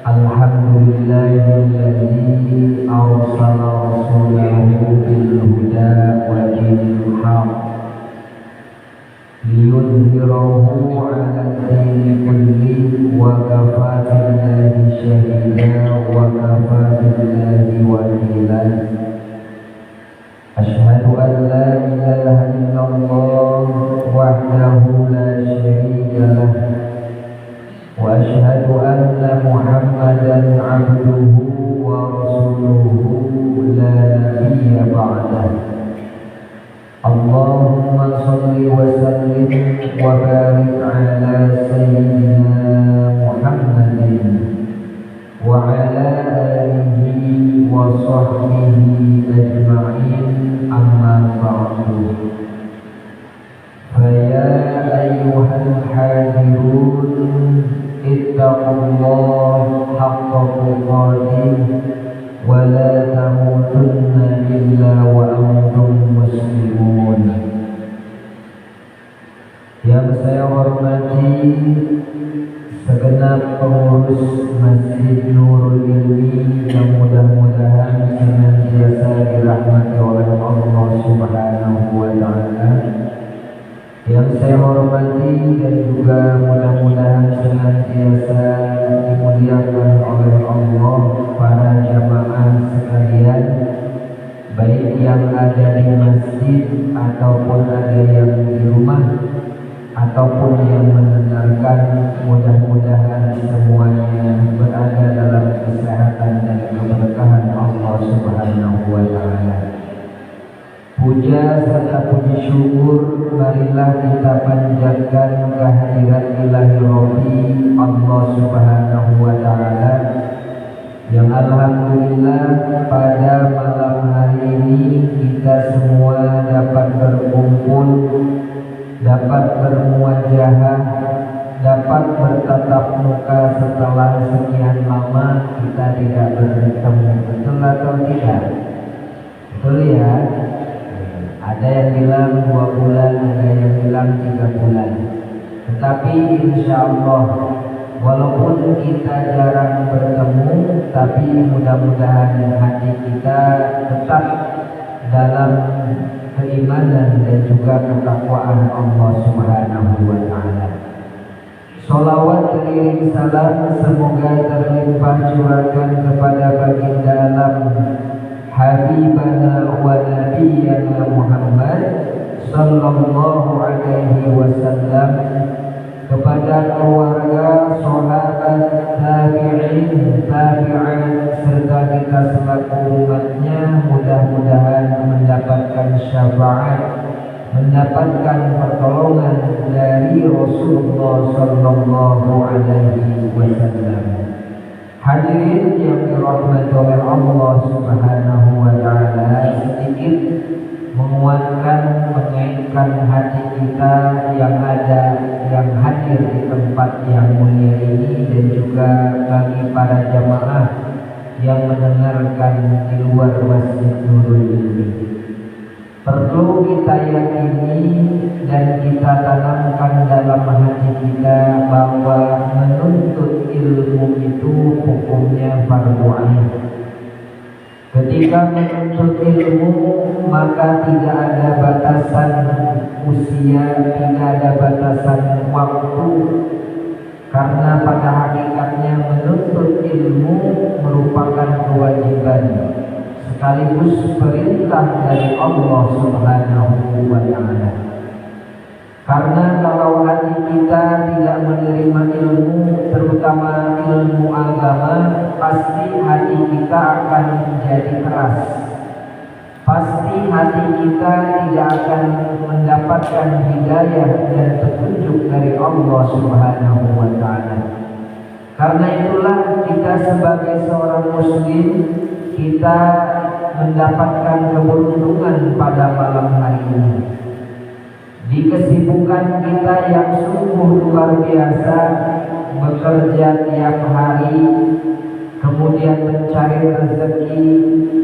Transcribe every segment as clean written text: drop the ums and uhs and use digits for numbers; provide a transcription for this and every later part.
Alhamdulillahilladzi arsala rasulahu bil huda wa dinil haq liyudhhirahu 'ala dini kullihi wa kafaa billahi shahida wa kafaa billahi wakila. Asyhadu an la ilaha illallah wahdahu la syarika lah wa asyhadu anna Muhammadan 'abduhu wa rasuluhu la nabiyya ba'dah. Allahumma shalli wa sallim wa barik 'ala sayyidina Muhammadin wa 'ala alihi wa sahbihi ajma'in, amma ba'du. Faya ayyuhal hadirun ittaqullaha haqqa tuqatih wa la tamutunna illa wa antum muslimun. Yang saya hormati segenap pengurus Masjid Nurul Ilmi yang mudah-mudahan senantiasa dirahmati oleh Allah Subhanahu wa Ta'ala. Yang saya hormati dan juga mudah-mudahan senantiasa dimuliakan oleh Allah para jamaah sekalian, baik yang ada di masjid ataupun ada yang di rumah ataupun yang mendengarkan. Mudah-mudahan semuanya berada dalam kesehatan dan keberkahan Allah Subhanahu wa Ta'ala. Puja serta puji syukur marilah kita panjatkan kehadirat ilahi Rabbi Allah Subhanahu wa Ta'ala, yang alhamdulillah pada malam hari ini kita semua dapat berkumpul, dapat bermuajahah, dapat bertatap muka setelah sekian lama kita tidak bertemu. Betul atau tidak? Betul ya? Ada yang bilang 2 bulan, ada yang bilang 3 bulan. Tetapi insya Allah, walaupun kita jarang bertemu, tapi mudah-mudahan hati kita tetap dalam keimanan dan juga ketakwaan Allah Subhanahu wa Ta'ala. Sholawat beriring salam semoga terlimpah curahkan kepada baginda alam Habibana wa Nabiyyana Muhammad sallallahu alaihi wasallam, kepada keluarga, sahabat, tabi'in, tabi'at serta kita selaku umatnya. Mudah-mudahan mendapatkan syafaat, mendapatkan pertolongan dari Rasulullah sallallahu alaihi wasallam. Hadirin yang dirahmati oleh Allah Subhanahu wa Ta'ala, sedikit menguatkan, mengaitkan hati kita yang hadir di tempat yang mulia ini, dan juga bagi para jamaah yang mendengarkan di luar Masjid Nurul Ilmi. Perlu kita yakini dan kita tanamkan dalam hati kita bahwa menuntut ilmu itu hukumnya fardu ain. Ketika menuntut ilmu, maka tidak ada batasan usia, tidak ada batasan waktu, karena pada hakikatnya menuntut ilmu merupakan kewajiban sekaligus perintah dari Allah Subhanahu wa Ta'ala. Karena kalau hati kita tidak menerima ilmu, terutama ilmu agama, pasti hati kita akan menjadi keras. Pasti hati kita tidak akan mendapatkan hidayah dan petunjuk dari Allah Subhanahu wa Ta'ala. Karena itulah kita sebagai seorang muslim, kita mendapatkan keberuntungan pada malam hari ini. Di kesibukan kita yang sungguh luar biasa, bekerja tiap hari, kemudian mencari rezeki,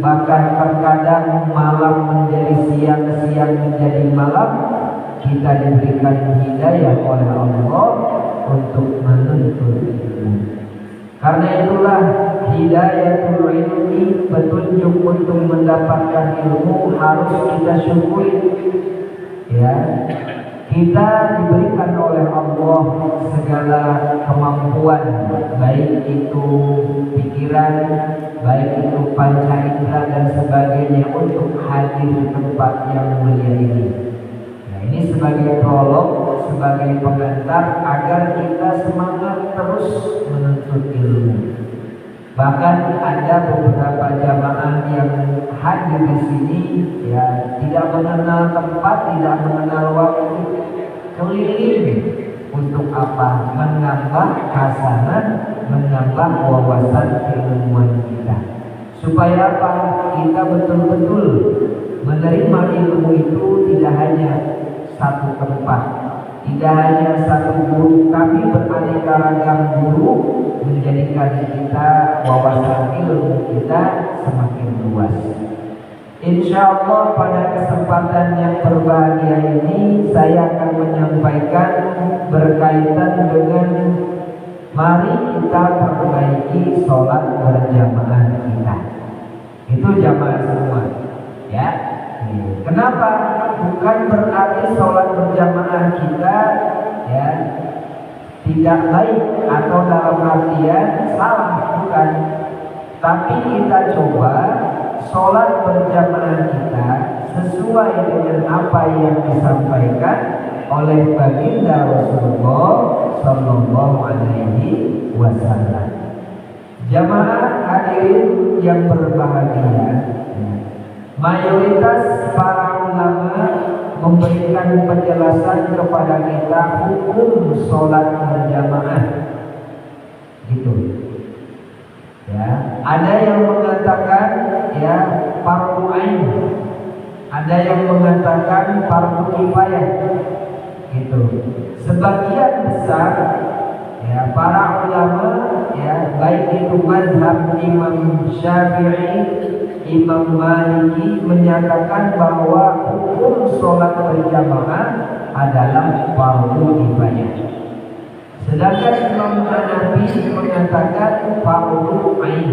bahkan terkadang malam menjadi siang, siang menjadi malam, kita diberikan hidayah oleh Allah untuk menuntut ilmu. Karena itulah hidayatul ilmi, petunjuk untuk mendapatkan ilmu harus kita syukuri. Ya, kita diberikan oleh Allah segala kemampuan, baik itu pikiran, baik itu panca indera dan sebagainya untuk hadir di tempat yang mulia ini. Nah, ini sebagai prolog, sebagai pengantar agar kita semangat terus menuntut ilmu. Bahkan ada beberapa jamaah yang hadir di sini ya tidak mengenal tempat, tidak mengenal waktu, keliling untuk apa? Menambah hasanah, menambah wawasan keilmuan kita. Supaya apa? Kita betul-betul menerima ilmu itu tidak hanya satu tempat, tidak hanya satu guru, tapi beraneka ragam guru menjadikan kita wawasan ilmu kita semakin luas. Insya Allah pada kesempatan yang berbahagia ini saya akan menyampaikan berkaitan dengan mari kita perbaiki sholat berjamaah kita. Itu jamaah semua, ya. Kenapa? Bukan berarti sholat berjamaah kita ya tidak baik atau dalam artian salah, bukan. Tapi kita coba sholat berjamaah kita sesuai dengan apa yang disampaikan oleh baginda Rasulullah Sallallahu Alaihi Wasallam. Jamaah hadirin yang berbahagia, mayoritas para ulama memberikan penjelasan kepada kita hukum sholat berjamaah, gitu. Ya, ada yang mengatakan ya fardu ain, ada yang mengatakan fardu kifayah, gitu. Sebagian besar ya para ulama ya baik itu mazhab Imam Syafi'i, Imam Maliki menyatakan bahwa hukum sholat berjamaah adalah fardu kifayah. Sedangkan Imam Hanafi mengatakan fardu ain.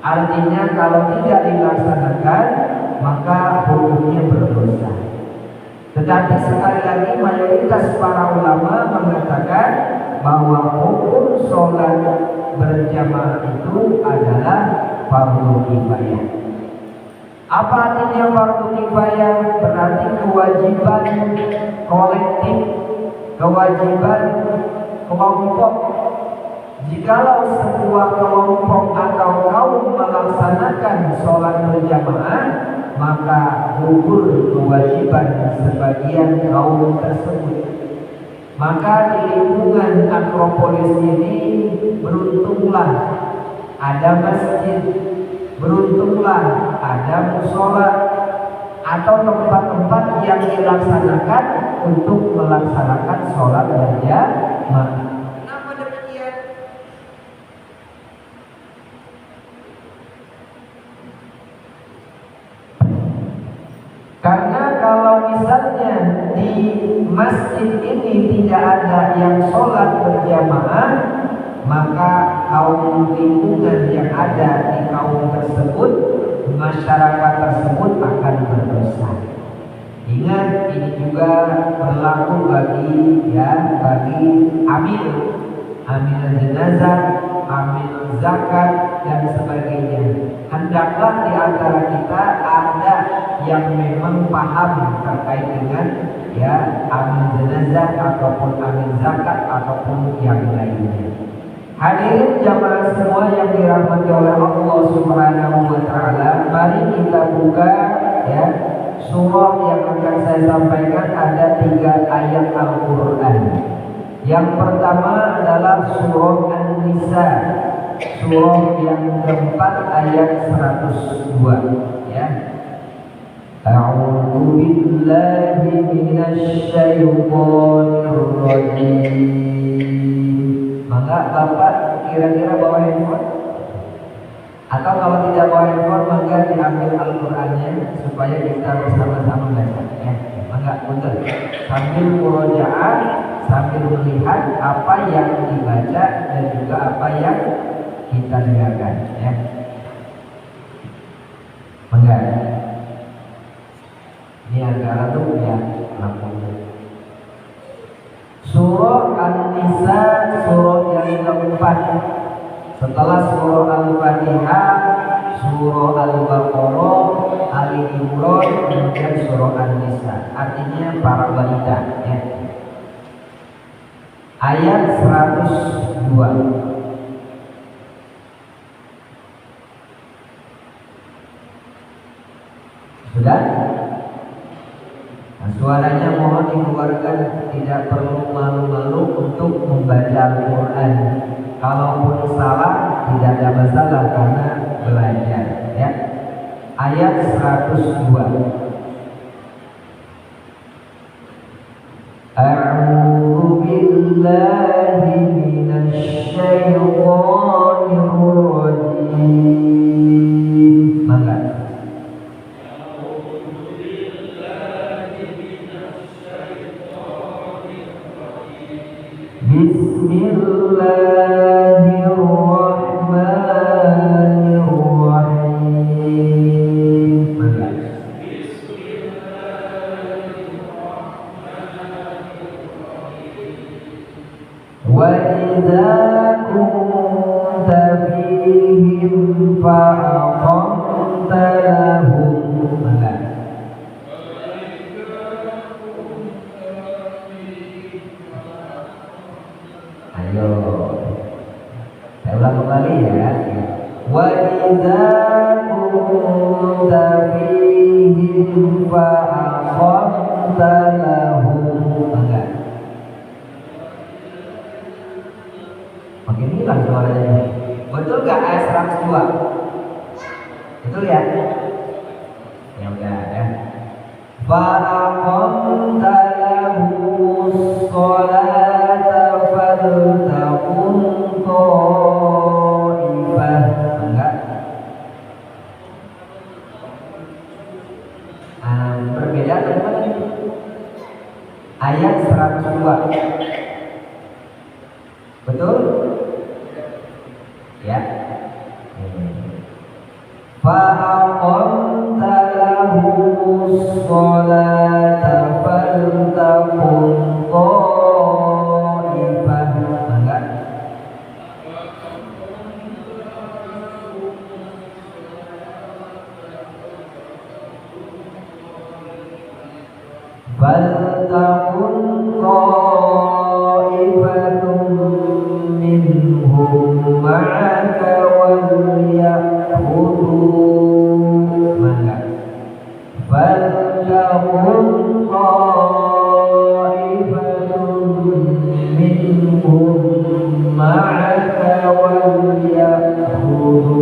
Artinya kalau tidak dilaksanakan maka hukumnya berdosa. Tetapi sekali lagi mayoritas para ulama mengatakan bahwa hukum sholat berjamaah itu adalah fardu kifayah. Apa artinya fardu kifayah? Berarti kewajiban kolektif, kewajiban kelompok. Jikalau sebuah kelompok atau kaum melaksanakan sholat berjamaah, maka gugur kewajiban sebagian kaum tersebut. Maka di lingkungan Akropolis ini beruntunglah ada masjid, beruntunglah ada musola atau tempat-tempat yang dilaksanakan untuk melaksanakan sholat berjamaah. Kenapa demikian? Karena kalau misalnya di masjid ini tidak ada yang sholat berjamaah, maka kaum lingkungan yang ada di kaum tersebut, masyarakat tersebut akan berdosa. Ingat, ini juga berlaku bagi amil jenazah, amil zakat dan sebagainya. Hendaklah di antara kita ada yang memang paham terkait dengan amil jenazah ataupun amil zakat ataupun yang lainnya. Hadirin jamaah semua yang dirahmati oleh Allah Subhanahu wa taala, mari kita buka surah yang akan saya sampaikan. Ada 3 ayat Al-Qur'an. Yang pertama adalah surah An-Nisa, surah yang keempat ayat 102 ya. A'udzu billahi minasy syaithanir rajim. Maka Bapak kira-kira bawa handphone? Atau kalau tidak bawa handphone, maka diambil Al-Qur'annya supaya kita bersama-sama baca ya. Maka untuk sambil murojaah, sambil melihat apa yang dibaca dan juga apa yang kita dengarkan ya. Enggak. Ini agak redup ya lampunya. Surah An-Nisa, surah yang keempat setelah surah Al-Fatihah, surah Al-Baqarah, Ali Imran, kemudian surah An-Nisa. Artinya para wanita ya. Ayat 102. Sudah? Nah, suaranya mohon dikeluarkan, tidak perlu malu-malu untuk membaca Al-Quran. Kalaupun salah tidak ada masalah karena belajar ya. Ayat 102. A'udzu billahi minasy syaithanir rajim. Maka Bismillahirrahmanirrahim. Maka wa idza kunta fihim fa aqamta lahum. Maka ayo saya ulang kembali ya. Wa idza kunta fihim fa aqamta lahum. Maka makin hilang suaranya. Betul gak ayat 102? Betul ya? Ya udah ya. Fa aqamta lahumus sholata faltaqum ta'ifah. Enggak. Berbeda dengan ayat 102. Betul? Ya. Fa aqamta lahumus sholata faltaqum ta'ifah. Enggak. Faltaqum ta'ifatun minhum ma'aka walyakhudhu. Maka faltaqum ta'ifatun minhum ma'aka walyakhudhu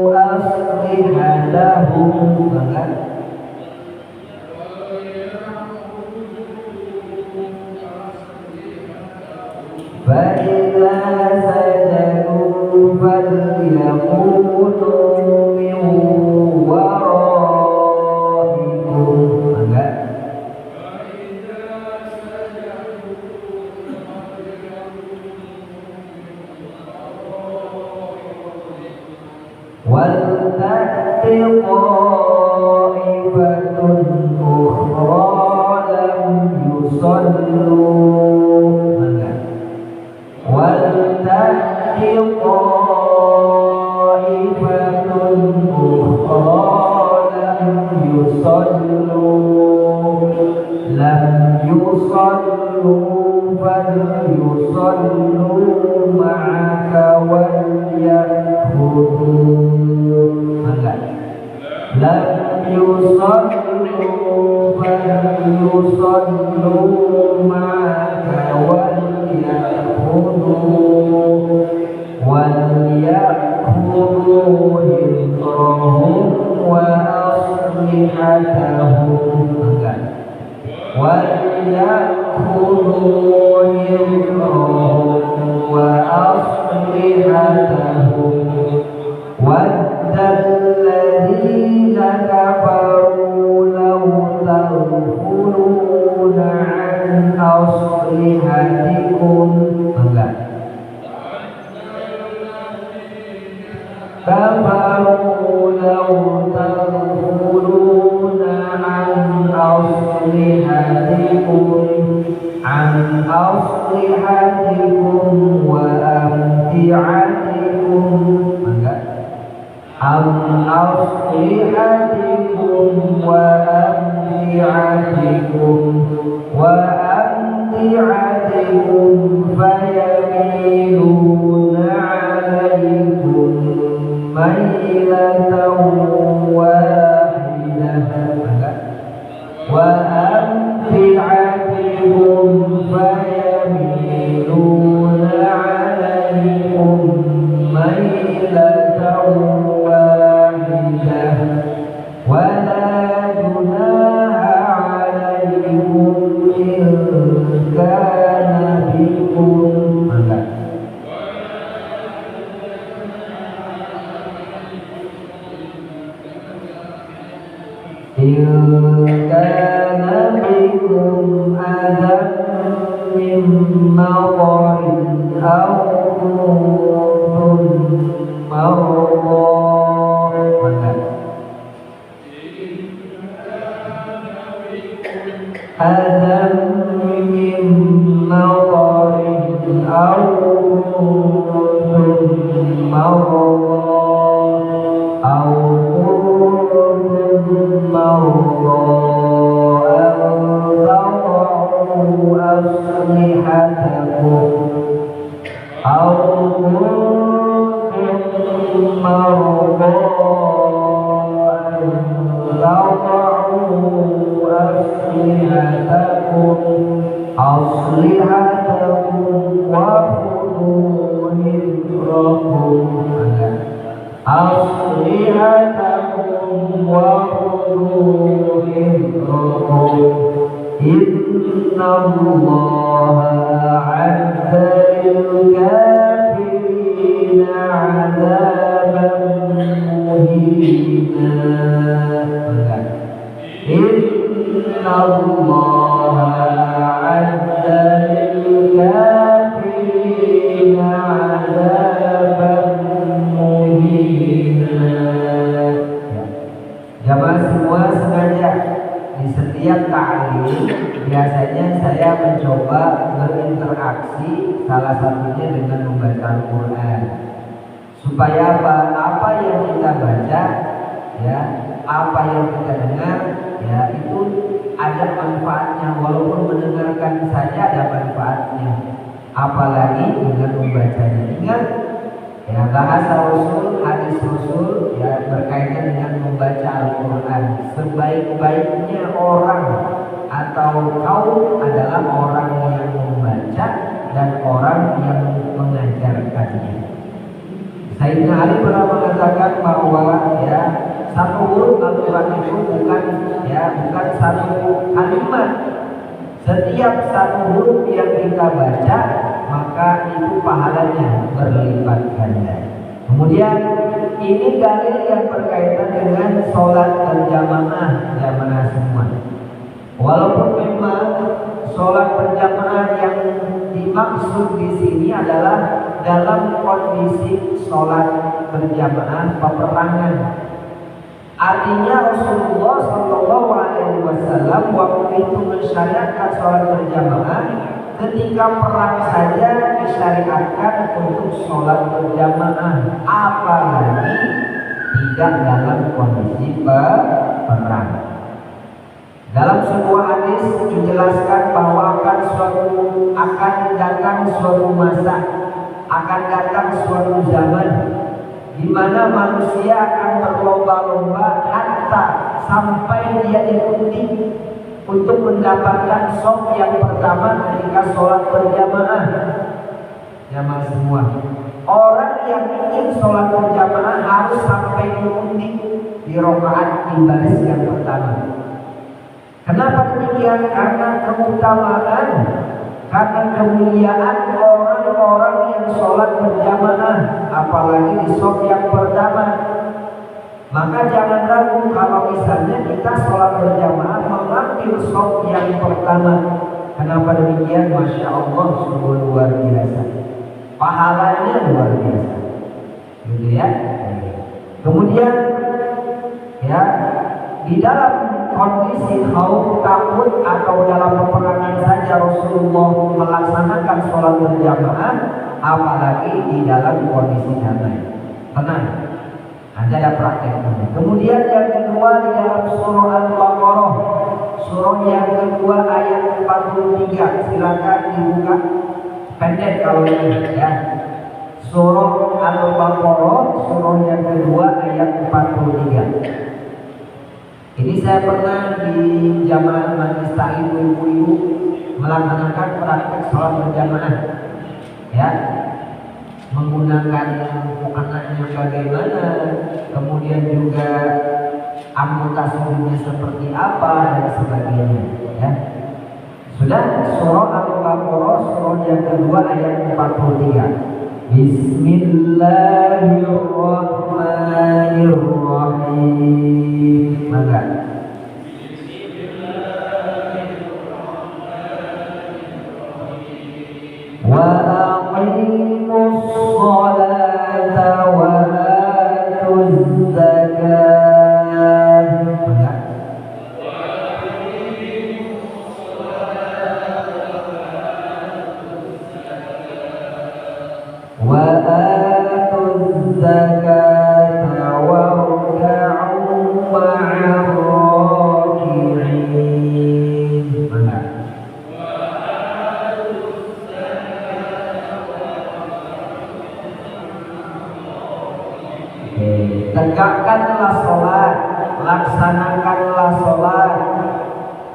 aslihatahum. Maka فَإِذَا سَجَدُوا فَلْيَكُونُوا مِنْ وَرَائِكُمْ. Maka وَلْتَأْتِ طَائِفَةٌ أُخْرَى لَمْ يُصَلُّوا. وَلْتَأْتِ طَائِفَةٌ أُخْرَى لَمْ يُصَلُّوا فَلْيُصَلُّوا مَعَكَ وَلْيَأْخُذُوا. Maka لَمْ يُصَلُّوا فَلْيُصَلُّوا مَعَكَ وَلْيَأْخُذُوا حِذْرَهُمْ وَأَسْلِحَتَهُمْ. وَلْيَأْخُذُوا حِذْرَهُمْ وَأَسْلِحَتَهُمْ. وَدَّ الَّذِينَ كَفَرُوا لَوْ تَغْفُلُونَ عَنْ أَسْلِحَتِكُمْ كفروا لو تغفلون عن أصلحتكم وأمتعتكم فيميلون عليكم ميلة واحدة ولا جناح عليكم إن كان بكم أذى من مطر أو كنتم مرضى أذى من مطر أو كنتم مرضى أن تضعوا أسلحتكم أو كنتم مرضى أن تضعوا أسلحتكم وخذوا حذركم إن الله أعد للكافرين عذابا مهينا إن الله أعد للكافرين عذابا مهينا. Jamaah semua sengaja di setiap ta'lim biasanya saya mencoba berinteraksi salah satunya dengan membaca Al-Quran supaya apa yang kita baca ya, apa yang kita dengar ya itu ada manfaatnya, walaupun mendengarkan saja ada manfaatnya, apalagi dengan membacanya. Ingat ya, bahasa Rasul, hadis Rasul ya berkaitan dengan membaca Al-Quran. Sebaik-baiknya orang atau kaum adalah orang yang membaca dan orang yang mengajarkannya. Sayyidina Ali pernah mengatakan bahwa ya satu huruf Al-Quran itu bukan satu kalimat. Setiap satu huruf yang kita baca maka itu pahalanya berlipat ganda. Kemudian ini dalil yang berkaitan dengan sholat berjamaah jamaah semua. Walaupun memang sholat berjamaah yang dimaksud di sini adalah dalam kondisi sholat berjamaah peperangan. Artinya Rasulullah SAW waktu itu mensyariatkan sholat berjamaah ketika perang saja disyariatkan untuk sholat berjamaah, apalagi tidak dalam kondisi perang. Dalam sebuah hadis dijelaskan bahwa akan datang suatu masa, akan datang suatu zaman di mana manusia akan berlomba-lomba hatta sampai dia diikuti untuk mendapatkan shaf yang pertama ketika sholat berjamaah. Jamaah semua, orang yang ingin sholat berjamaah harus sampai diikuti di rakaat di baris yang pertama. Kenapa demikian? Karena keutamaan, karena kemuliaan orang-orang yang sholat berjamaah, apalagi di shaf yang pertama. Maka jangan ragu kalau misalnya kita sholat berjamaah mengambil shaf yang pertama. Kenapa demikian? Masya Allah, sungguh luar biasa. Pahalanya luar biasa. gitu ya. Kemudian ya, di dalam kondisi khauf, takut atau dalam peperangan saja Rasulullah melaksanakan sholat berjamaah, apalagi di dalam kondisi damai, tenang. Ada prakteknya. Kemudian yang kedua di dalam surah Al-Baqarah, surah yang kedua ayat 43, silakan dibuka, pendek kalau ini ya. Surah Al-Baqarah, surah yang kedua ayat 43. Ini saya pernah di jamaah majlis ta'lim ibu-ibu melaksanakan praktek sholat berjamaah ya, menggunakan anaknya bagaimana, kemudian juga anggota sujudnya seperti apa dan sebagainya ya. Sudah, surah Al-Baqarah surah yang kedua ayat 43. Bismillahirrahmanirrahim. Maka wa aqimus sholata wa atuz zakat. Wa atuz zakata warka'u ma'ar raki'in. Tegakkanlah sholat, laksanakanlah sholat.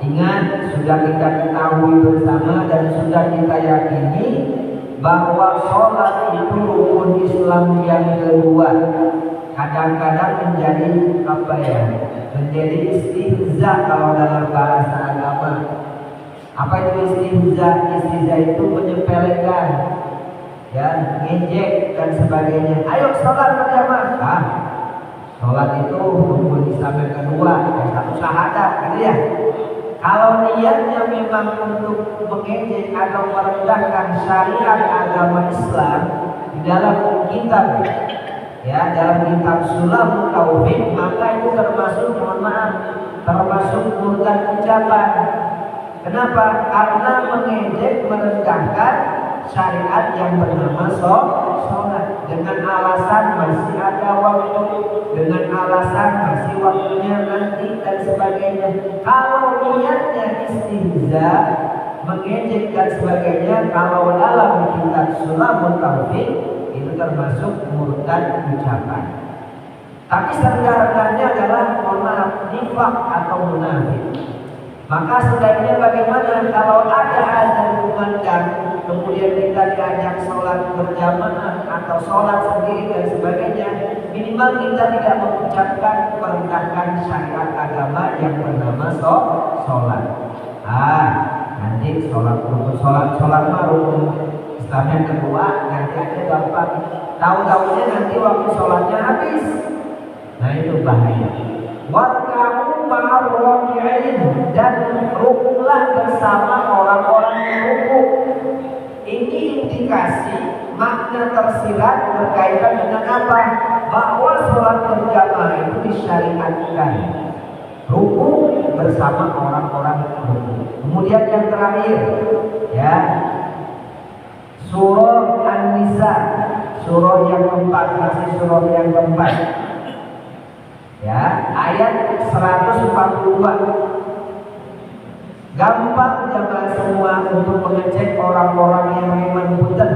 Ingat, sudah kita ketahui bersama dan sudah kita yakini bahwa sholat itu rukun Islam yang kedua. Kadang-kadang menjadi apa ya? Menjadi istihza kalau dalam bahasa agama. Apa itu istihza? Istihza itu menyepelekan, ya, ngejek dan sebagainya. Ayo sholat berjamaah. Sholat itu rukun Islam yang kedua, satu syahadat, gitu ya. Kalau niatnya memang untuk mengejek atau merendahkan syariat agama Islam di dalam kitab, ya, dalam kitab Sulamul Tauhid, maka itu termasuk, mohon maaf, termasuk murtad ucapan. Kenapa? Karena mengejek, merendahkan syariat yang bernama sholat dengan alasan masih ada waktu, dengan alasan masih waktunya nanti dan sebagainya. Kalau niatnya istihza, mengejek dan sebagainya, kalau dalam kitab Sulamul Tauhid itu termasuk murtad ucapan. Tapi serendah-rendahnya adalah, mohon maaf, nifaq atau munafik. Maka sebaiknya bagaimana kalau ada azan kumandang, kemudian kita diajak sholat berjamaah atau sholat sendiri dan sebagainya, minimal kita tidak mengucapkan merendahkan syariat agama yang bernama sholat. Nanti sholat rukun Islam yang kedua, nanti aja gampang. Tahu-tahunya nanti waktu sholatnya habis. Nah itu bahaya. Warka'u ma'ar raki'in, dan rukulah bersama orang-orang yang ruku. Ini indikasi makna tersirat berkaitan dengan apa? Bahwa sholat berjamaah itu disyariatkan. Ruku bersama orang-orang ruku. Kemudian yang terakhir, ya, surah An-Nisa, surah yang keempat, masih surah yang keempat. Ya, ayat 142. Gampang jamaah semua untuk mengecek orang-orang yang memang punten,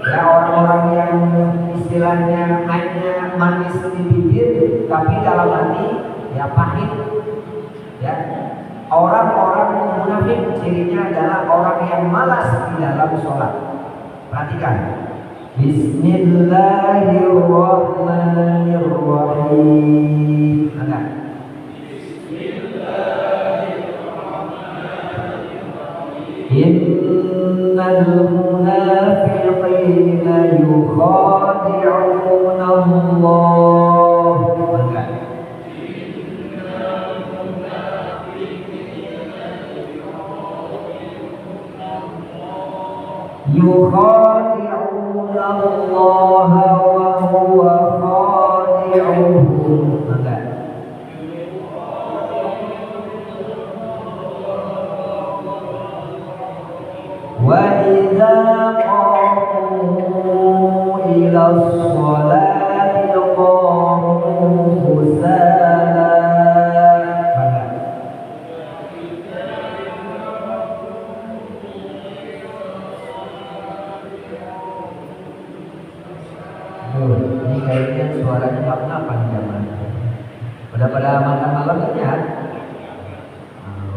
ya, orang-orang yang istilahnya hanya manis di bibir tapi dalam hati ya pahit. Ya, orang-orang munafik cirinya adalah orang yang malas di dalam sholat. Perhatikan. Bismillahirrahmanirrahim. Ada. Innal munafiqina yukhadi'una Allah. Ada. yukhadi'una Allah wa huwa khadi'uhum. Enggak. Wa idza qamu ila sholati qamu kusala. Ini kayaknya suaranya nggak kenapa nih zaman. Udah pada makan malam ya?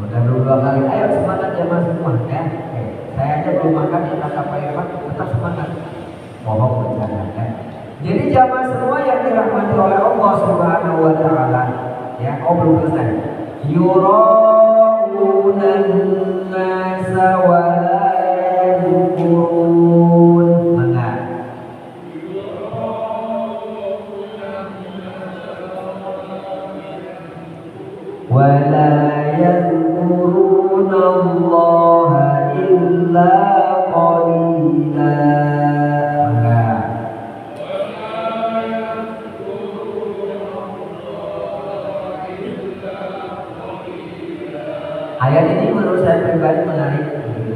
Udah dua kali. Ayo semangat jamaah semua ya. Saya aja belum makan ya, kata Pak Irfan tetap semangat. Mohon berjalan ya. Jadi jamaah semua yang dirahmati oleh Allah Subhanahu wa taala ya, belum selesai. Yuraunan nasa wa la yadhkurun. ولا يذكرون الله إلا قليلا. Ayat ini menurut saya pribadi menarik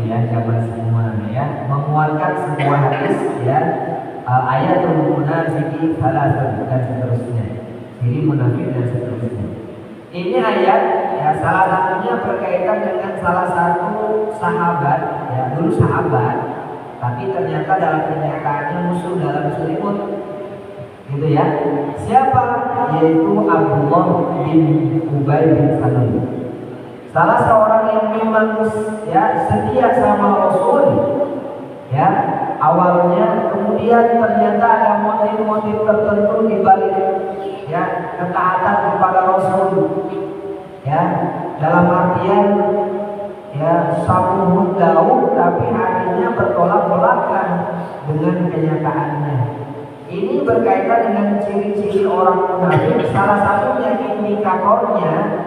ya, jamaah semua ya, menguatkan semua hadis ya, ayatul munafiqi salatun dan seterusnya, ciri munafik dan seterusnya. Ini ayat ya, salah satunya berkaitan dengan salah satu sahabat ya, dulu sahabat tapi ternyata dalam kenyataannya musuh dalam selimut gitu ya. Siapa? Yaitu Abdullah bin Ubay bin Salul, salah seorang yang memang ya setia sama Rasul ya awalnya, kemudian ternyata ada motif-motif tertentu di balik ya ketaatan kepada Rasul ya, dalam artian ya sabuhun daun tapi hatinya bertolak belakang dengan kenyataannya. Ini berkaitan dengan ciri-ciri orang munafik. Salah satunya indikatornya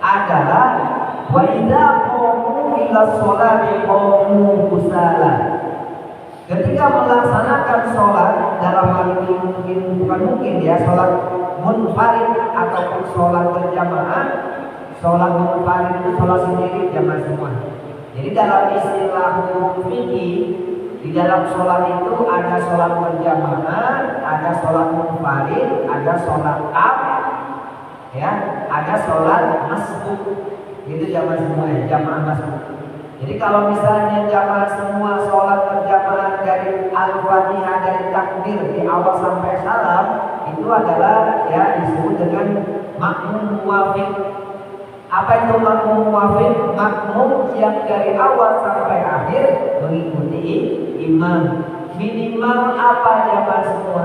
adalah wa idza qamu ila sholati qamu kusala. Ketika melaksanakan sholat, dalam hal ini bukan mungkin ya, sholat munfarid ataupun sholat berjamaah. Sholat munfarid itu sholat sendiri jamaah semua. Jadi dalam istilah fikih, di dalam sholat itu ada sholat berjamaah, ada sholat munfarid, ada sholat ya, ada sholat masbuk. Itu jamaah semua ya, jamaah masbuk. Jadi kalau misalnya jamaah semua sholat berjamaah dari Al-Fatihah, dari takbir di awal sampai salam, itu adalah ya disebut dengan makmum muwafiq. Apa itu makmum muwafiq? Makmum yang dari awal sampai akhir mengikuti imam. Minimal apa jamaah semua?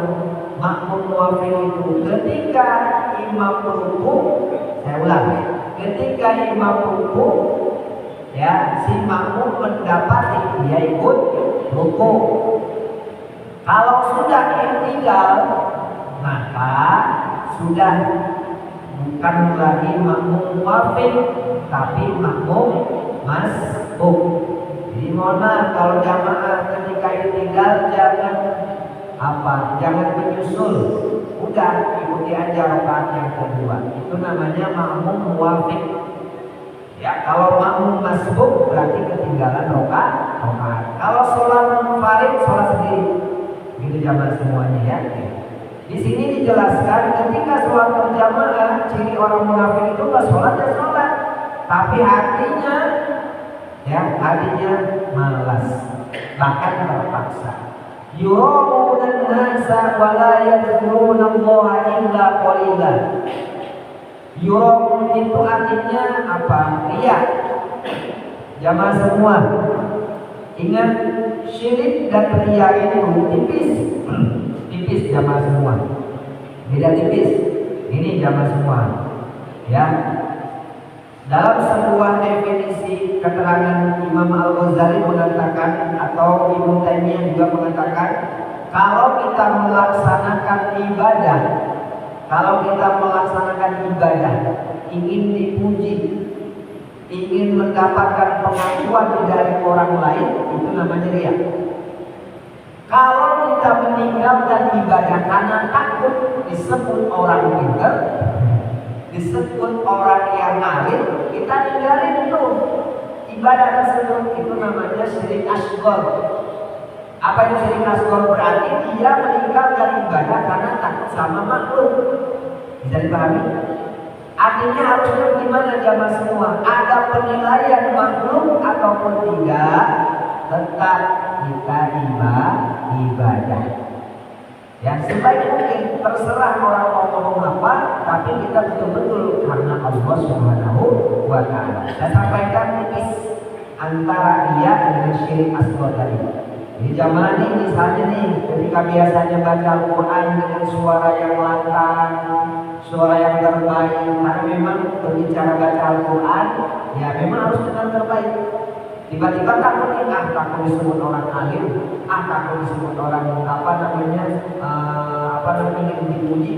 Makmum muwafiq itu ketika imam ruku, saya ulang, ketika imam ruku ya, si makmum mendapati dia ikut ruku. Kalau sudah tinggal, maka sudah bukan lagi makmum muwafiq tapi makmum masbuk. Jadi mohon maaf kalau jamaah ketika tinggal jangan menyusul, udah ikuti aja rakaat yang kedua. Itu namanya makmum muwafiq. Ya, kalau makmum masbuk berarti ketinggalan rakaat. Kalau sholat munfarid sholat sendiri. Gitu jamaah semuanya ya. Di sini dijelaskan ketika sholat berjamaah, ciri orang munafik itu nggak sholat ya sholat, tapi hatinya malas, bahkan terpaksa. Yuraunan nasa wa la yadhkuruna Allah illa qalila. Yuraun itu artinya apa? Riya. Jamaah semua ingat, syirik dan riya itu tipis jamaah semua, beda tipis. Ini jamaah semua ya. Dalam sebuah definisi keterangan Imam Al-Ghazali mengatakan, atau Ibnu Taimiyah juga mengatakan, kalau kita melaksanakan ibadah, ingin dipuji, ingin mendapatkan pengakuan dari orang lain, itu namanya riya. Kalau kita meninggalkan ibadah karena takut disebut orang pintar, disebut orang yang alim, kita tinggalin itu ibadah tersebut. Itu namanya syirik asghar. Apa itu syirik asghar? Berarti dia meninggalkan ibadah karena takut sama makhluk. Bisa dipahami? Artinya harusnya gimana jamaah semua? Ada penilaian makhluk ataupun tidak, tetap kita ibadah. Yang sebaik mungkin terserah orang mau ngomong apa, tapi kita betul-betul karena Allah Subhanahu wa Ta'ala. Saya sampaikan tipis antara dia dengan syirik asghar tadi. Di zaman ini misalnya nih, ketika biasanya baca Al-Quran dengan suara yang lantang, suara yang terbaik, karena memang berbicara baca Al-Quran, ya memang harus dengan terbaik. Tiba-tiba takut disebut orang alim, takut disebut orang apa namanya yang dipuji,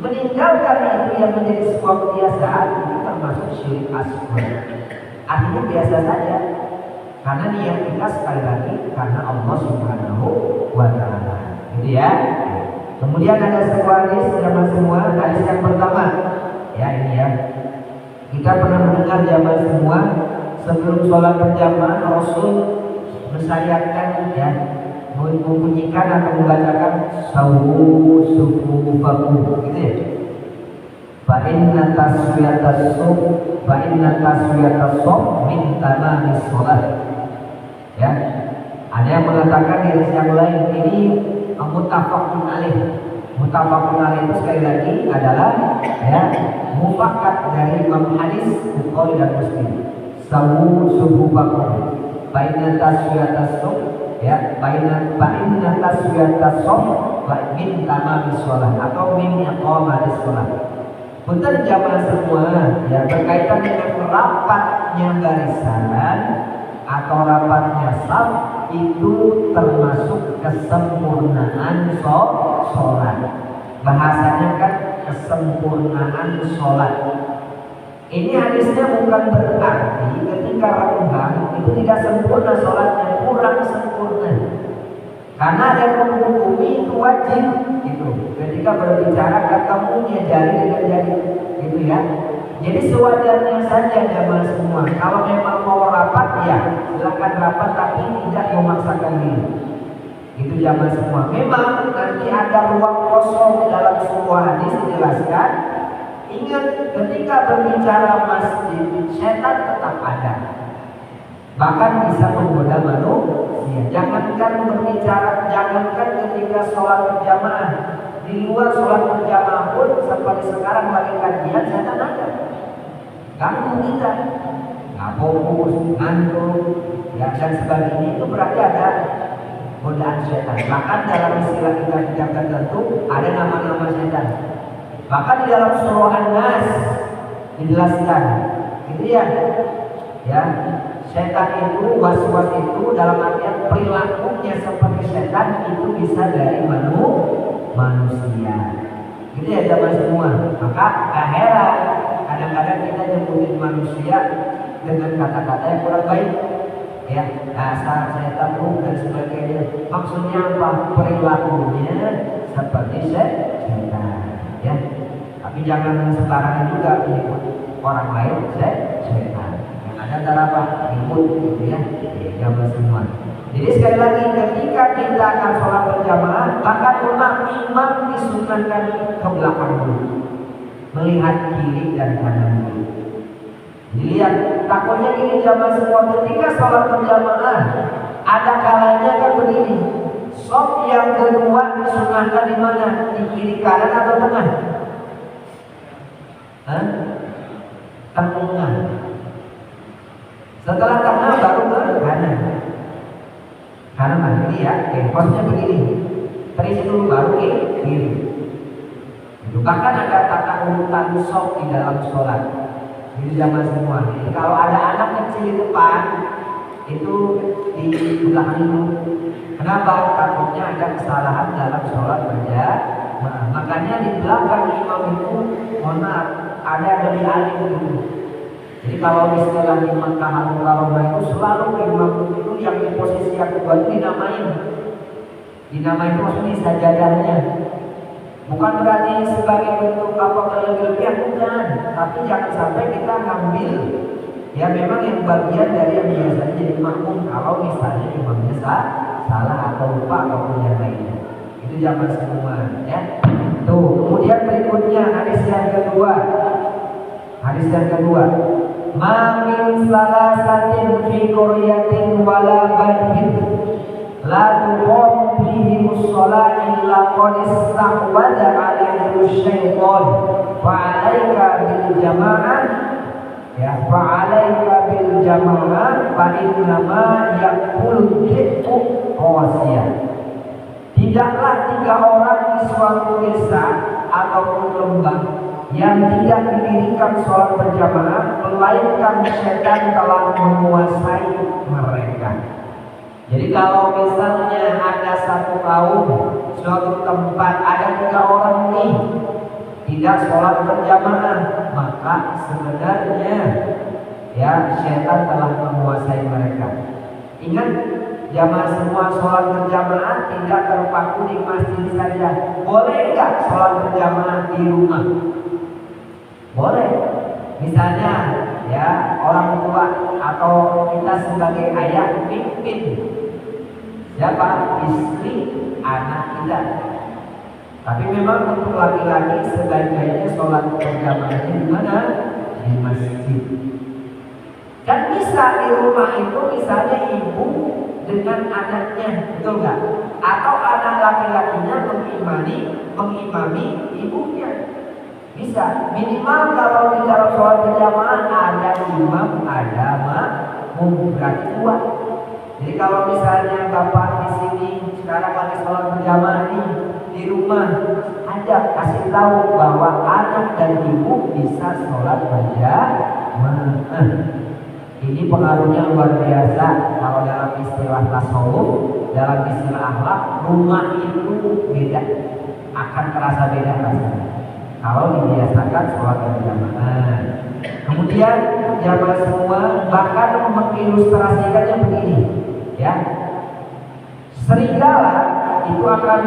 meninggalkan itu yang menjadi sebuah kebiasaan, itu termasuk syirik asghar. Artinya biasa saja, karena niat kita sekali lagi karena Allah Subhanahu wa Ta'ala. Gitu ya. Kemudian ada sebuah hadis jamaah semua, hadis yang pertama, ya ini ya. Kita pernah mendengar jamaah semua, sebelum sholat berjamaah Rasul mensyariatkan ya, membunyikan atau membacakan sawu sufufakum, gitu ya. Fa inna taswiyatas suf min tamamis sholat. Ya, ada yang mengatakan di hadis yang lain ini muttafaqun alaih. Muttafaqun alaih itu sekali lagi adalah ya mufakat dari Imam hadis Bukhari dan Muslim. Sawu sufufakum. Baina taswiyatas suf ya, baina taswiyatas suf wa min tamamis shalah atau min iqamatis shalah. Punten jamaah semua ya, berkaitan dengan rapatnya barisan atau rapatnya saf itu termasuk kesempurnaan sholat. Bahasanya kan kesempurnaan sholat. Ini hadisnya bukan berarti ketika renggang itu tidak sempurna sholatnya, kurang sempurna. Karena ada yang menghukumi itu wajib gitu. Ketika berbicara ketemunya jari dengan jari, gitu ya. Jadi sewajarnya saja jamaah semua. Kalau memang mau rapat ya silakan rapat, tapi tidak memaksakan diri. Itu jamaah semua. Memang nanti ada ruang kosong dalam sebuah hadis dijelaskan. Ingat, ketika berbicara masjid, setan tetap ada. Bahkan bisa menggoda manusia. Jangankan berbicara, jangankan ketika sholat berjamaah, di luar sholat berjamaah pun seperti sekarang lagi kajian, setan ada. Ganggu kita, nggak fokus, ngantuk, ya dan sebagainya. Itu berarti ada godaan setan. Bahkan dalam istilah kita tidak tertentu ada nama-nama setan. Bahkan di dalam surah An-Nas dijelaskan, gitu ya. Ya, setan itu was-was itu dalam artian perilakunya seperti setan itu bisa dari manusia. Gitu ya jamaah semua. Maka gak heran kadang-kadang kita nyebutin manusia dengan kata-kata yang kurang baik, ya dasar setan dan sebagainya. Maksudnya apa? Perilakunya seperti setan, ya. Tapi jangan sembarangan juga menyebut orang lain setan. Yang ada adalah apa? Ribut, gitu ya. Jamaah semua. Jadi sekali lagi ketika kita akan sholat berjamaah, bahkan imam disunahkan ke belakang dulu, melihat kiri dan kanan dulu. Dilihat, takutnya ini jamaah semua ketika sholat berjamaah ada kalanya kan begini. Shaf yang kedua disunahkan di mana? Di kiri kanan atau tengah? Tengah. Setelah tengah baru ke kanan. Kanan ini ya, posnya begini. Terus dulu baru ke kiri. Bahkan ada tata urutan shaf di dalam sholat. Jadi jamaah semua. Jadi kalau ada anak kecil di depan, itu di belakang dulu. Kenapa? Takutnya ada kesalahan dalam sholat berjamaah. Makanya di belakang imam itu, mohon maaf, ada lebih alim gitu. Jadi kalau istilah di Makkah itu selalu imam itu yang di posisi yang kedua itu dinamain. Dinamai itu maksudnya sajadahnya. Bukan berarti sebagai bentuk apa kelebihan, bukan. Tapi jangan sampai kita ngambil ya memang yang bagian dari yang biasanya jadi makmum kalau misalnya imamnya salah atau lupa ataupun yang lainnya. Itu jangan semua ya. Tuh, kemudian berikutnya hadis yang kedua. Hadis yang kedua. Ma min salasatin fi qaryatin wala badin la tuqam fihi musalla illa qad istahwada 'alaihi syaitan fa 'alaika bil jama'ah ya fa 'alaika bil jama'ah fa inna ma yaqulu dhi'u qasiyah. Tidaklah 3 orang di suatu desa ataupun lembah yang tidak mendirikan sholat berjamaah, melainkan setan telah menguasai mereka. Jadi kalau misalnya ada satu kaum, suatu tempat ada 3 orang nih tidak sholat berjamaah, maka sebenarnya ya setan telah menguasai mereka. Ingat, jamaah semua sholat berjamaah tidak terpaku di masjid saja. Boleh nggak sholat berjamaah di rumah? Boleh. Misalnya ya orang tua atau kita sebagai ayah pimpin siapa? Istri, anak kita. Tapi memang untuk laki-laki sebaiknya sholat berjamaahnya di mana? Di masjid. Dan bisa di rumah itu misalnya ibu dengan anaknya, betul nggak? Atau anak laki-lakinya mengimami ibunya. Bisa. Minimal kalau di dalam sholat berjamaah ada imam, ada makmum, berarti kuat. Jadi kalau misalnya bapak di sini sekarang lagi sholat berjamaah nih di rumah, ajak kasih tahu bahwa anak dan ibu bisa sholat berjamaah. Ini pengaruhnya luar biasa. Kalau dalam istilah tasawuf, dalam istilah akhlak, rumah itu beda, akan terasa beda rasanya kalau dibiasakan sholat berjamaah. Kemudian jamaah semua bahkan mengilustrasikannya begini, ya. Serigala itu akan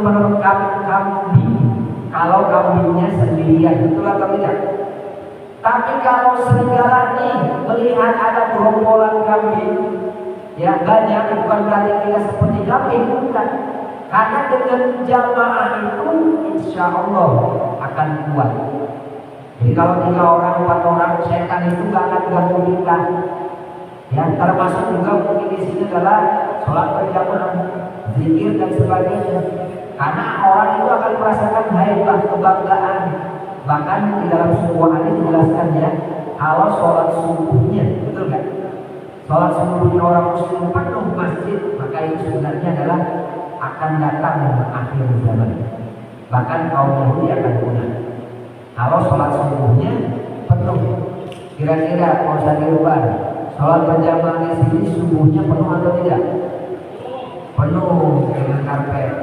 menerkam kambing kalau kambingnya sendirian, betul atau tidak? Tapi kalau serigala ini melihat ada gerombolan kambing, ya banyak, bukan berarti kita seperti kambing, bukan. Karena dengan jamaah itu insya Allah akan kuat. Jadi kalau 3 orang, 4 orang, setan itu gak akan ganggu kita. Ya, termasuk juga mungkin di sini adalah sholat berjamaah, zikir dan sebagainya. Karena orang itu akan merasakan haibah, kebanggaan. Bahkan di dalam sebuah hadis dijelaskan ya, kalau sholat subuhnya, betul nggak? Sholat subuhnya orang muslim penuh masjid, maka itu sebenarnya adalah akan datang akhir zaman. Bahkan kaum Yahudi akan punah. Kalau sholat subuhnya penuh, kira-kira kalau saya dirubah, sholat berjamaah di sini subuhnya penuh atau tidak? Penuh dengan karpet.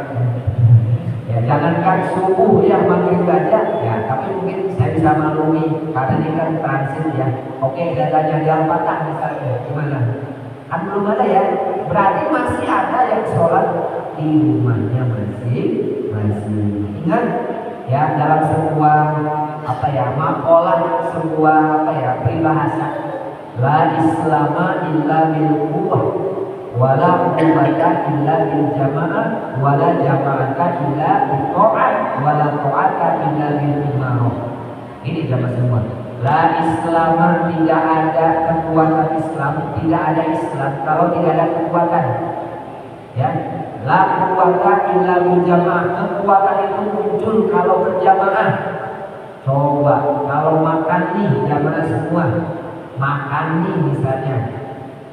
Ya, jangankan subuh ya maghrib aja ya, tapi mungkin saya bisa maklumi karena ini kan transit ya. Oke, datanya di Al-Fatah misalnya, gimana? Kan belum ada ya. Berarti masih ada yang sholat di rumahnya masih. Ingat ya, dalam sebuah makalah, sebuah peribahasa, la islama illa bil quwwah wala quwwata illa bil jamaah wala jama'ata illa bil ta'at wala ta'ata illa bil imarah. Ini jamaah semua. La Islam, tidak ada kekuatan Islam, tidak ada Islam kalau tidak ada kekuatan. Ya, la quwwata illa bil jamaah. Kekuatan itu muncul kalau berjamaah. Coba kalau makan nih jamaah semua, makan nih misalnya.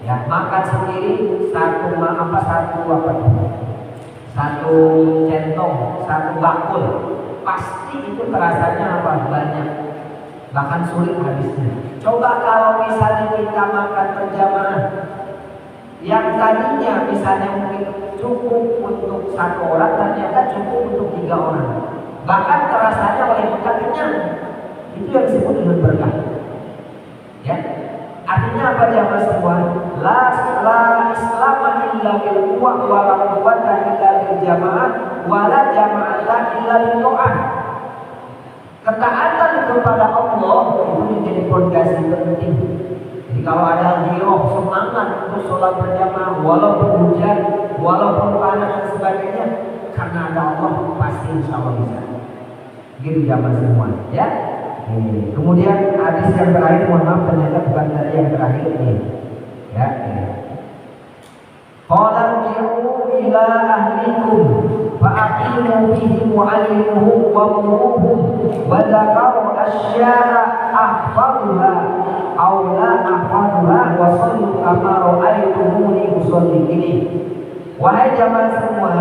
Ya, makan sendiri satu centong, satu bakul, pasti itu terasanya banyak, bahkan sulit habisnya. Coba kalau misalnya kita makan berjamaah, yang tadinya misalnya mungkin cukup untuk 1 orang, ternyata cukup untuk 3 orang, bahkan terasanya oleh kita kenyang. Itu yang disebut dengan berkah. Ya. Artinya apa jamaah semua? La Islam illa bil quwwah wa la quwwata illa bil berjamaah, wala jama'ata illa bi'to'ah. Ketaatan kepada Allah itu menjadi fondasi penting. Jadi kalau ada giroh, semangat untuk sholat berjamaah, walaupun hujan, walaupun panas dan sebagainya, karena ada Allah pasti insya Allah bisa. Gitu jamaah semua, ya. Kemudian hadis yang terakhir, mohon maaf ternyata bukan tadi yang terakhir ini, ya. Qala irji'u ila ahlikum fa'aqimu bihim wa'allimuhum wa'muruhum wa dzakaru asya'a ahfaduha aw la ahfaduha wa sallu kama ra'aitumuni usolli. Ini, wahai jamaah semua,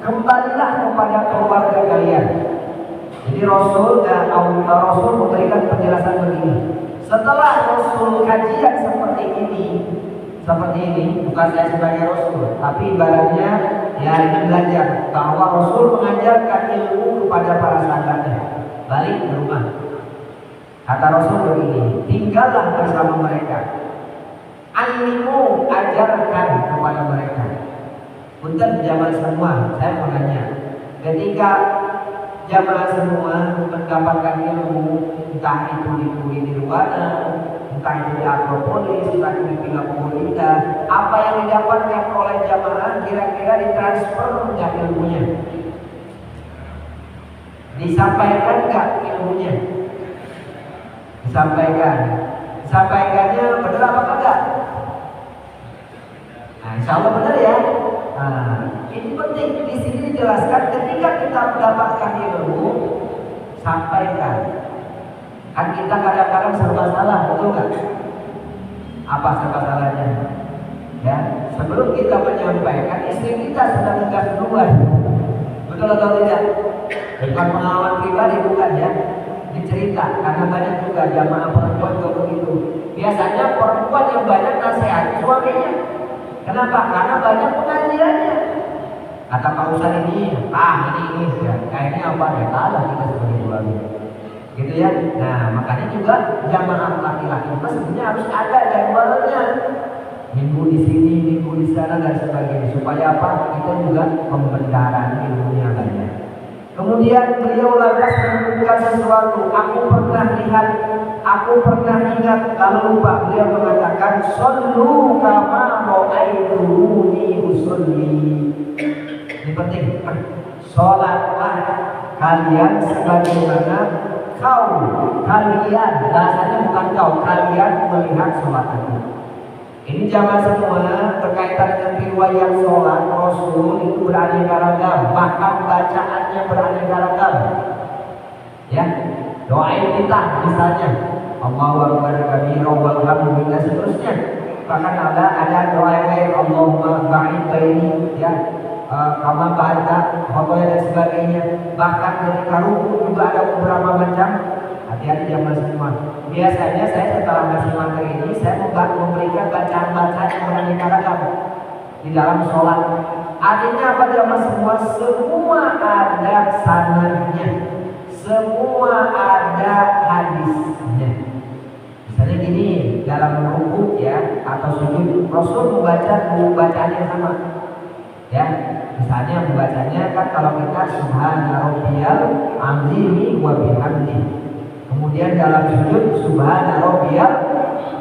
kembalilah kepada keluarga kalian. Jadi Rasul memberikan penjelasan begini. Setelah Rasul kajian seperti ini, bukan saya sebagai Rasul, tapi ibaratnya ya ini belajar bahwa Rasul mengajarkan ilmu kepada para sahabatnya. Balik ke rumah, kata Rasul begini, tinggallah bersama mereka, alimu, ajarkan kepada mereka. Untuk jamaah semua, saya mau nanya, ketika jamaah semua mendapatkan ilmu, entah itu di Nirwana, entah itu di Akropolis, entah itu di Pinggapulita, apa yang didapatkan oleh jamaah kira-kira ditransfer nggak ilmunya? Disampaikan nggak ilmunya? Disampaikan. Disampaikannya benar apa enggak? Nah, insya Allah benar ya. Nah, ini penting. Di sini dijelaskan ketika kita mendapatkan ilmu, sampaikan. Kan kita kadang-kadang serba salah, betul nggak? Apa serba salahnya? Ya, sebelum kita menyampaikan, istri kita sudah tegas duluan. Betul atau tidak? Bukan pengalaman pribadi, bukan ya. Dicerita, karena banyak juga jamaah perempuan juga begitu. Biasanya perempuan yang banyak nasihat suaminya. Kenapa? Karena banyak pengajiannya. Kata Pak Ustaz ini ya, kayaknya apa ya, kalah kita sebagai suami. Gitu ya. Nah, makanya juga jamaah laki-laki itu sebenarnya harus ada jadwalnya. Minggu di sini, minggu di sana dan sebagainya. Supaya apa? Kita juga pembendaharaan ilmunya banyak. Kemudian beliau lantas menemukan sesuatu. Aku pernah ingat, lalu lupa. Beliau mengatakan, "Shallu kama ra'aitumuni usolli." Ini penting. Salatlah kalian sebagaimana kalian, bahasanya bukan kalian melihat sholat itu. Ini jamaah semua berkaitan dengan riwayat sholat Rasul itu beraneka ragam, bahkan bacaannya beraneka ragam. Ya, doa kita misalnya Allahu Akbar kabira walhamdulillah seterusnya. Bahkan ada doa yang lain, Allahumma ba'id baini, ya, kama ba'da khotoya dan sebagainya. Bahkan ketika ruku juga ada beberapa macam. Hati-hati jamaah semua. Biasanya saya setelah ngasih materi ini, saya memberikan bacaan-bacaan yang beraneka ragam di dalam sholat. Artinya apa jamaah semua? Semua ada sanadnya, semua ada hadisnya. Misalnya gini, dalam ruku ya atau sujud, Rasul membaca bacaan yang sama. Ya, misalnya membacanya kan kalau kita subhana rabbiyal azimi wa bihamdi. Kemudian dalam sujud subhana rabbiyal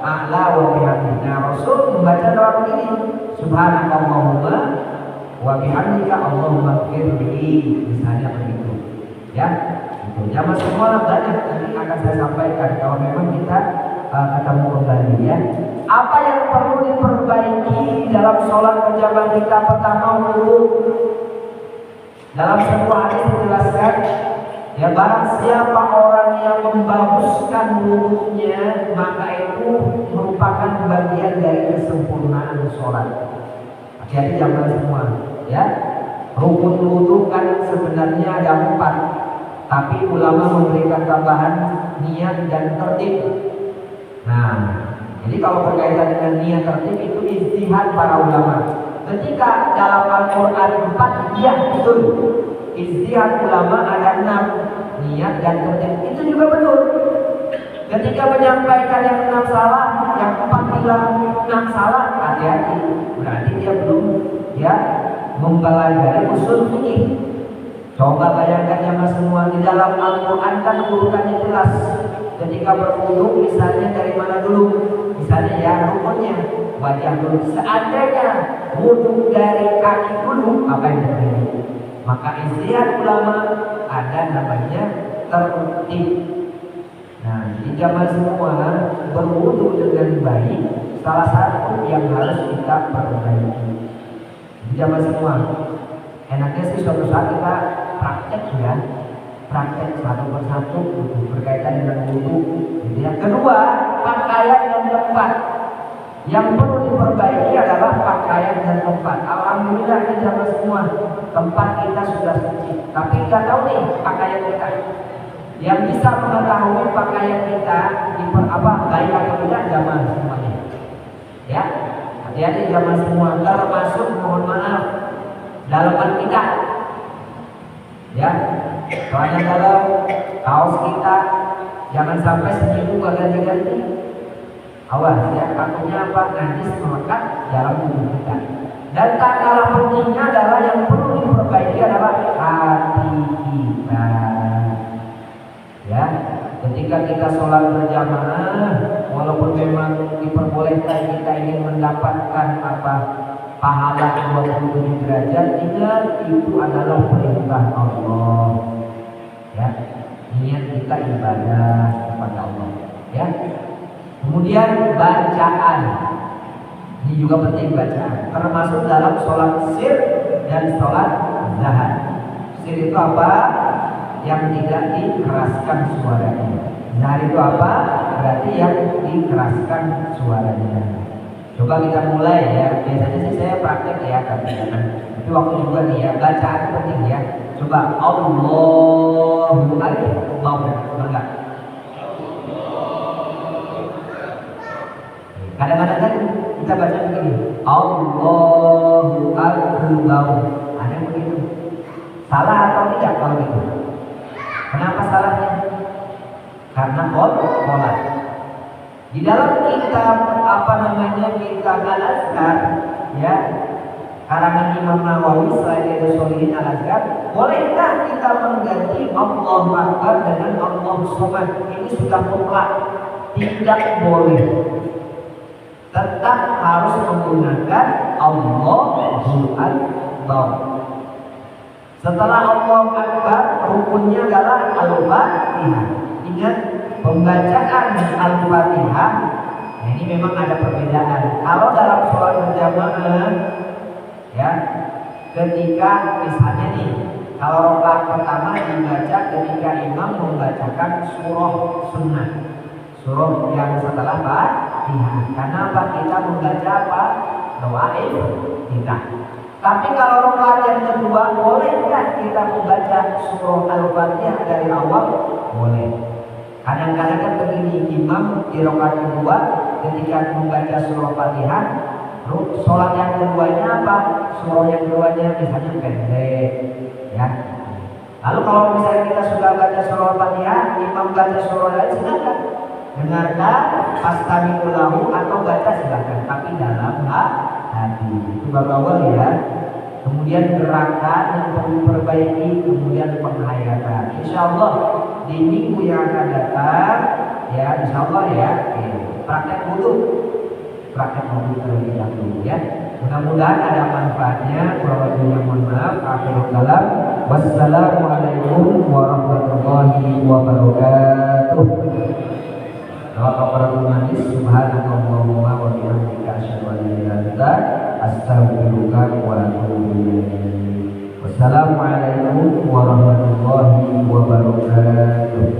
a'la wa bihamdi. Nah, Rasul membaca doa begini, subhanakallahumma wa bihamdika Allahumma ighfirli, misalnya begitu. Ya, itu jamaah semua banyak nanti akan saya sampaikan kalau memang kita ketemu kembali ya. Apa yang perlu diperbaiki dalam sholat berjamaah kita? Pertama, wudu. Dalam sebuah hadis dijelaskan, ya, barang siapa orang yang membaguskan wudunya, maka itu merupakan bagian dari kesempurnaan sholat. Hati-hati jamaah semua, ya. Rukun wudu kan sebenarnya ada 4, tapi ulama memberikan tambahan niat dan tertib. Nah, jadi kalau berkaitan dengan niat tertib itu ijtihad para ulama. Ketika dalam Al-Quran 4, iya betul. Ijtihad ulama ada 6, niat dan tertib itu juga betul. Ketika menyampaikan yang 6 salah, yang 4 bilang 6 salah, hati-hati. Berarti dia belum ya mempelajari usul fikih. Coba bayangkan ya semua, di dalam Al-Quran kan urutannya jelas. Ketika berwudu misalnya dari mana dulu? Misalnya ya rukunnya wajah dulu. Seandainya wudu dari kaki dulu, apa yang terjadi? Maka istihad ulama ada namanya tertib. Nah, di zaman semua berwudu dengan baik salah satu yang harus kita perbaiki. Di zaman semua enaknya sih suatu saat kita praktek ya, praktek satu persatu berkaitan dengan wudu. Yang kedua, pakaian dan tempat. Yang perlu diperbaiki adalah pakaian dan tempat. Alhamdulillah di zaman semua tempat kita sudah suci, tapi kita tahu nih pakaian kita. Yang bisa mengetahui pakaian kita baik atau tidak zaman semuanya. Ya, hati-hati zaman semua, termasuk mohon maaf dalaman kita. Ya, soalnya kalau kaos kita jangan sampai seminggu gak ganti-ganti. Awas ya, takutnya apa? Najis melekat dalam tubuh kita. Dan tak kalah pentingnya adalah yang perlu diperbaiki adalah hati kita. Ya, ketika kita sholat berjamaah, walaupun memang diperbolehkan kita ingin mendapatkan pahala 27 derajat, ingat itu adalah perintah Allah. Ya, niat kita ibadah kepada Allah. Ya. Kemudian bacaan, ini juga penting bacaan, termasuk dalam sholat sir dan sholat zahar. Sir itu apa? Yang tidak dikeraskan suaranya. Zahar itu apa? Berarti yang dikeraskan suaranya. Coba kita mulai ya. Biasanya sih saya praktek ya, tapi waktu juga nih ya, bacaan penting ya. Coba Allahu Akbar, mau enggak? Kadang-kadang kan kita baca begini, Allahu Akbar. Ada yang begitu. Salah atau tidak kalau gitu? Kenapa salahnya? Karena qolat. Di dalam kitab kitab Al-Azkar ya, karangan Imam Nawawi selain itu Sholihin Al-Azkar, bolehkah kita mengganti Allahu Akbar dengan Allahu Somad? Ini sudah mutlak, tidak boleh. Tetap harus menggunakan Allahu Akbar. Setelah Allahu Akbar, rukunnya adalah Al-Fatihah. Ingat, pembacaan Al-Fatihah ini memang ada perbedaan. Kalau dalam sholat berjamaah ya, ketika misalnya nih, kalau rakaat pertama dibaca ketika imam membacakan surah sunnah, surah yang setelah Fatihah. Karena apa? Kita membaca apa? Doain kita. Tapi kalau rakaat yang kedua, bolehkah kita membaca surah Al-Fatihah dari awal? Boleh. Kadang-kadang kan begini, imam di rakaat kedua ketika membaca surah Fatihah, sholat yang keduanya apa? Surah yang keduanya misalnya pendek, ya. Lalu kalau misalnya kita sudah baca surah Fatihah, imam baca surah lain, silakan dengarkan, fastami'u lahu atau baca silakan, tapi dalam hati. Itu baru awal ya. Kemudian gerakan yang perlu diperbaiki, kemudian penghayatan. Insya Allah di minggu yang akan datang, ya insya Allah ya, praktek wudu terlebih dahulu ya. Mudah-mudahan ada manfaatnya. Kurang lebihnya mohon maaf. Akhirul kalam. Wassalamualaikum warahmatullahi wabarakatuh. Subhanallahumma wa bihamdika asyhadu an la ilaha illa anta astaghfiruka wa atubu ilaik. Wassalamualaikum warahmatullahi wabarakatuh.